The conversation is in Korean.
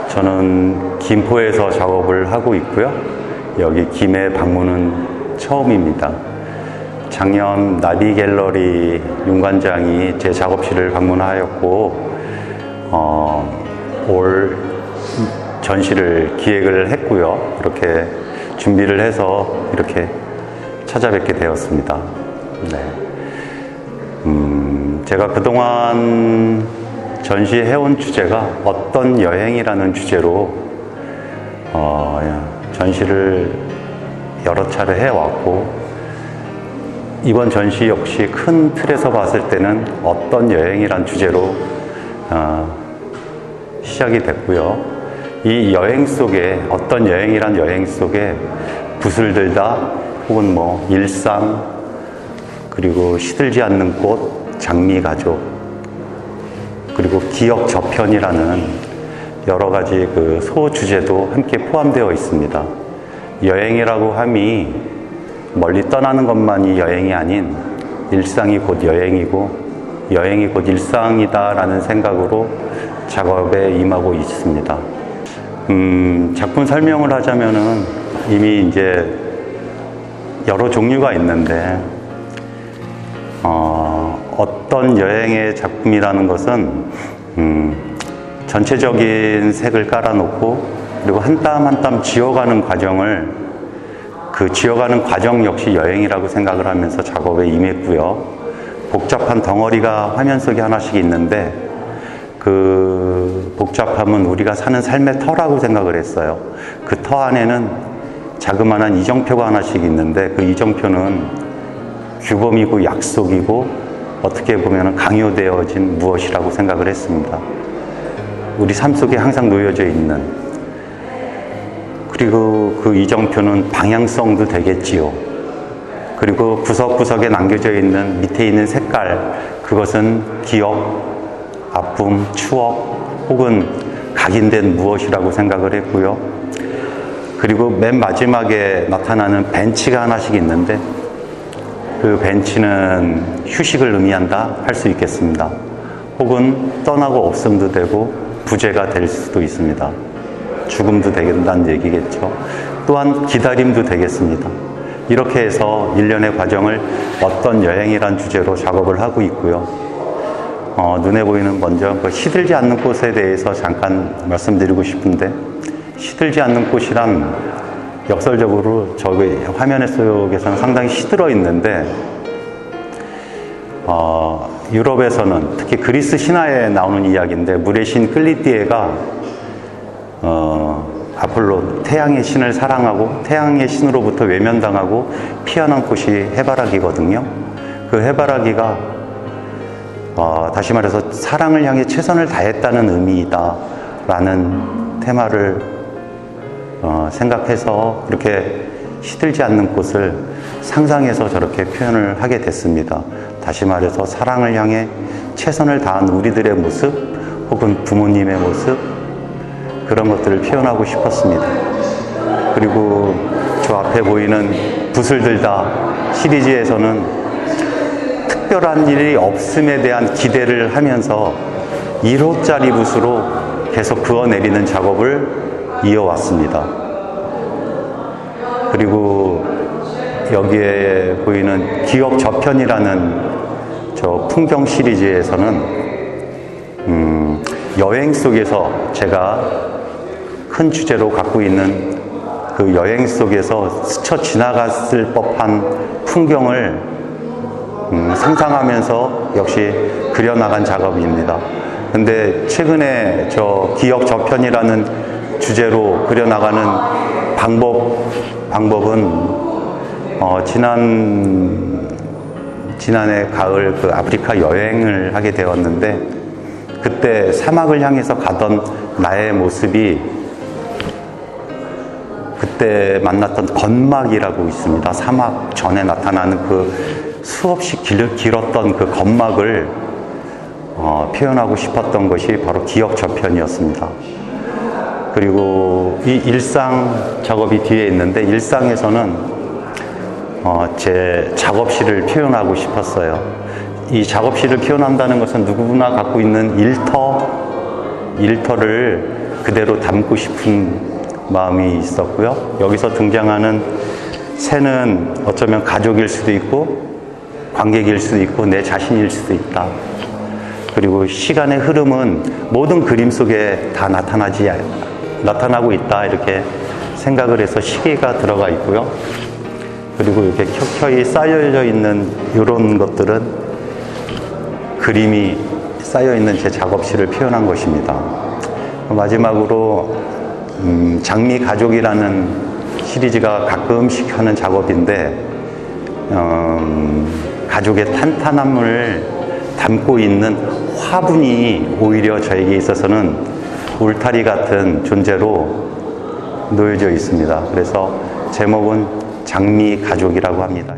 저는 김포에서 작업을 하고 있고요. 여기 김해 방문은 처음입니다. 작년 나비갤러리 윤관장이 제 작업실을 방문하였고 올 전시를 기획을 했고요. 이렇게 준비를 해서 이렇게 찾아뵙게 되었습니다. 네. 제가 그동안 전시해온 주제가 어떤 여행이라는 주제로 전시를 여러 차례 해왔고, 이번 전시 역시 큰 틀에서 봤을 때는 어떤 여행이란 주제로 시작이 됐고요. 이 여행 속에, 어떤 여행이란 여행 속에 붓을 들다 혹은 뭐 일상, 그리고 시들지 않는 꽃, 장미 가족, 그리고 기억 저편이라는 여러 가지 그 소주제도 함께 포함되어 있습니다. 여행이라고 함이 멀리 떠나는 것만이 여행이 아닌 일상이 곧 여행이고 여행이 곧 일상이다라는 생각으로 작업에 임하고 있습니다. 작품 설명을 하자면은 이미 이제 여러 종류가 있는데 어떤 여행의 작품이라는 것은 전체적인 색을 깔아놓고 그리고 한 땀 한 땀 지워가는 과정을, 그 지워가는 과정 역시 여행이라고 생각을 하면서 작업에 임했고요. 복잡한 덩어리가 화면 속에 하나씩 있는데 그 복잡함은 우리가 사는 삶의 터라고 생각을 했어요. 그 터 안에는 자그마한 이정표가 하나씩 있는데 그 이정표는 규범이고 약속이고 어떻게 보면 강요되어진 무엇이라고 생각을 했습니다. 우리 삶 속에 항상 놓여져 있는, 그리고 그 이정표는 방향성도 되겠지요. 그리고 구석구석에 남겨져 있는 밑에 있는 색깔, 그것은 기억, 아픔, 추억 혹은 각인된 무엇이라고 생각을 했고요. 그리고 맨 마지막에 나타나는 벤치가 하나씩 있는데 그 벤치는 휴식을 의미한다 할 수 있겠습니다. 혹은 떠나고 없음도 되고 부재가 될 수도 있습니다. 죽음도 되겠다는 얘기겠죠. 또한 기다림도 되겠습니다. 이렇게 해서 일련의 과정을 어떤 여행이란 주제로 작업을 하고 있고요. 눈에 보이는 먼저 그 시들지 않는 꽃에 대해서 잠깐 말씀드리고 싶은데, 시들지 않는 꽃이란 역설적으로 저기 화면 속에서는 상당히 시들어 있는데 유럽에서는 특히 그리스 신화에 나오는 이야기인데, 물의 신 끌리띠에가 아폴로, 태양의 신을 사랑하고 태양의 신으로부터 외면당하고 피어난 꽃이 해바라기거든요. 그 해바라기가 다시 말해서 사랑을 향해 최선을 다했다는 의미이다 라는 테마를 생각해서 그렇게 시들지 않는 꽃을 상상해서 저렇게 표현을 하게 됐습니다. 다시 말해서 사랑을 향해 최선을 다한 우리들의 모습 혹은 부모님의 모습, 그런 것들을 표현하고 싶었습니다. 그리고 저 앞에 보이는 붓을 들다 시리즈에서는 특별한 일이 없음에 대한 기대를 하면서 1호짜리 붓으로 계속 그어내리는 작업을 이어왔습니다. 그리고 여기에 보이는 기억 저편이라는 저 풍경 시리즈에서는 여행 속에서 제가 큰 주제로 갖고 있는 그 여행 속에서 스쳐 지나갔을 법한 풍경을 상상하면서 역시 그려나간 작업입니다. 근데 최근에 저 기억 저편이라는 주제로 그려나가는 방법은 지난해 가을 그 아프리카 여행을 하게 되었는데, 그때 사막을 향해서 가던 나의 모습이 그때 만났던 건막이라고 있습니다. 사막 전에 나타나는 그 수없이 길었던 그 건막을 표현하고 싶었던 것이 바로 기억 저편이었습니다. 그리고 이 일상 작업이 뒤에 있는데, 일상에서는 제 작업실을 표현하고 싶었어요. 이 작업실을 표현한다는 것은 누구나 갖고 있는 일터, 일터를 그대로 담고 싶은 마음이 있었고요. 여기서 등장하는 새는 어쩌면 가족일 수도 있고 관객일 수도 있고 내 자신일 수도 있다. 그리고 시간의 흐름은 모든 그림 속에 다 나타나고 있다. 이렇게 생각을 해서 시계가 들어가 있고요. 그리고 이렇게 켜켜이 쌓여져 있는 이런 것들은 그림이 쌓여 있는 제 작업실을 표현한 것입니다. 마지막으로 장미 가족이라는 시리즈가 가끔씩 하는 작업인데 가족의 탄탄함을 담고 있는 화분이 오히려 저에게 있어서는 울타리 같은 존재로 놓여져 있습니다. 그래서 제목은 장미 가족이라고 합니다.